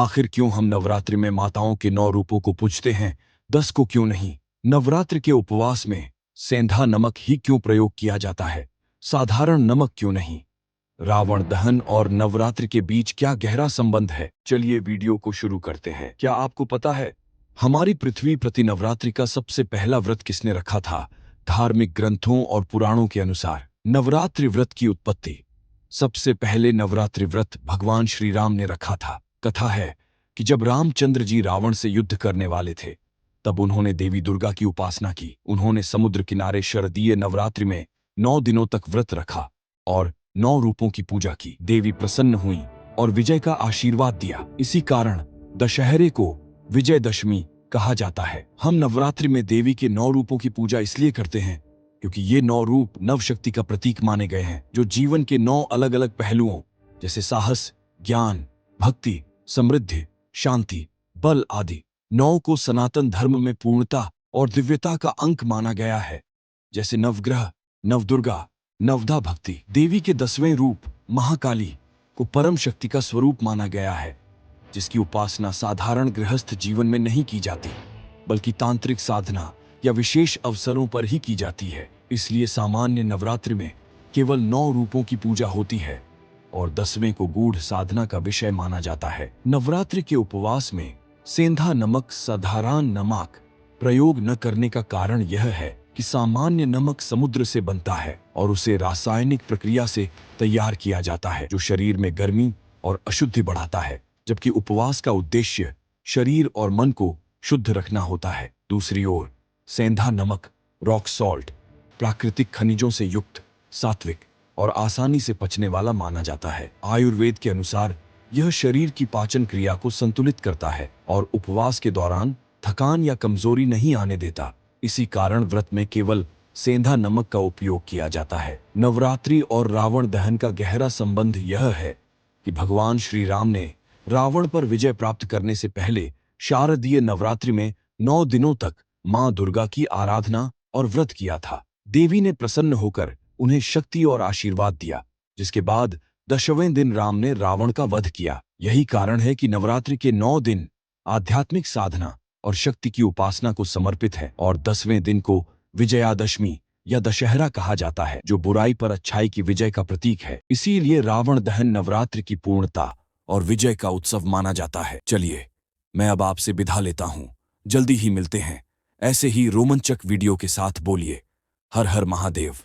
आखिर क्यों हम नवरात्रि में माताओं के 9 रूपों को पूजते हैं, 10 को क्यों नहीं? नवरात्रि के उपवास में सेंधा नमक ही क्यों प्रयोग किया जाता है, साधारण नमक क्यों नहीं? रावण दहन और नवरात्रि के बीच क्या गहरा संबंध है? चलिए वीडियो को शुरू करते हैं। क्या आपको पता है हमारी पृथ्वी प्रति नवरात्रि का सबसे पहला व्रत किसने रखा था? धार्मिक ग्रंथों और पुराणों के अनुसार नवरात्रि व्रत की उत्पत्ति सबसे पहले नवरात्रि व्रत भगवान श्री राम ने रखा था। कथा है कि जब रामचंद्र जी रावण से युद्ध करने वाले थे, तब उन्होंने देवी दुर्गा की उपासना की। उन्होंने समुद्र किनारे शरदीय नवरात्रि में 9 दिनों तक व्रत रखा और 9 रूपों की पूजा की। देवी प्रसन्न हुई और विजय का आशीर्वाद दिया। इसी कारण दशहरे को विजयदशमी कहा जाता है। हम नवरात्रि में देवी के 9 रूपों की पूजा इसलिए करते हैं क्योंकि ये 9 रूप नवशक्ति का प्रतीक माने गए हैं, जो जीवन के 9 अलग अलग पहलुओं जैसे साहस, ज्ञान, भक्ति, समृद्धि, शांति, बल आदि 9 को सनातन धर्म में पूर्णता और दिव्यता का अंक माना गया है। जैसे नवग्रह, नवदुर्गा, नवदा भक्ति। देवी के 10वें रूप महाकाली को परम शक्ति का स्वरूप माना गया है, जिसकी उपासना साधारण गृहस्थ जीवन में नहीं की जाती, बल्कि तांत्रिक साधना या विशेष अवसरों पर ही की जाती है। इसलिए सामान्य नवरात्रि में केवल 9 रूपों की पूजा होती है और 10वें को गूढ़ साधना का विषय माना जाता है। नवरात्रि के उपवास में सेंधा नमक साधारण नमक प्रयोग न करने का कारण यह है कि सामान्य नमक समुद्र से बनता है और उसे रासायनिक प्रक्रिया से तैयार किया जाता है, जो शरीर में गर्मी और अशुद्धि बढ़ाता है, जबकि उपवास का उद्देश्य शरीर और मन को शुद्ध रखना होता है। दूसरी ओर सेंधा नमक रॉक सॉल्ट प्राकृतिक खनिजों से युक्त, सात्विक और आसानी से पचने वाला माना जाता है। आयुर्वेद के अनुसार यह शरीर की पाचन क्रिया को संतुलित करता है और उपवास के दौरान थकान या कमजोरी नहीं आने देता। इसी कारण व्रत में केवल सेंधा नमक का उपयोग किया जाता है। नवरात्रि और रावण दहन का गहरा संबंध यह है कि भगवान श्री राम ने रावण पर विजय प्राप्त करने से पहले शारदीय नवरात्रि में 9 दिनों तक मां दुर्गा की आराधना और व्रत किया था। देवी ने प्रसन्न होकर उन्हें शक्ति और आशीर्वाद दिया, जिसके बाद 10वें दिन राम ने रावण का वध किया। यही कारण है कि नवरात्रि के 9 दिन आध्यात्मिक साधना और शक्ति की उपासना को समर्पित है और 10वें दिन को विजयादशमी या दशहरा कहा जाता है, जो बुराई पर अच्छाई की विजय का प्रतीक है। इसीलिए रावण दहन नवरात्रि की पूर्णता और विजय का उत्सव माना जाता है। चलिए, मैं अब आपसे विदा लेता हूं। जल्दी ही मिलते हैं ऐसे ही रोमांचक वीडियो के साथ। बोलिए हर हर महादेव।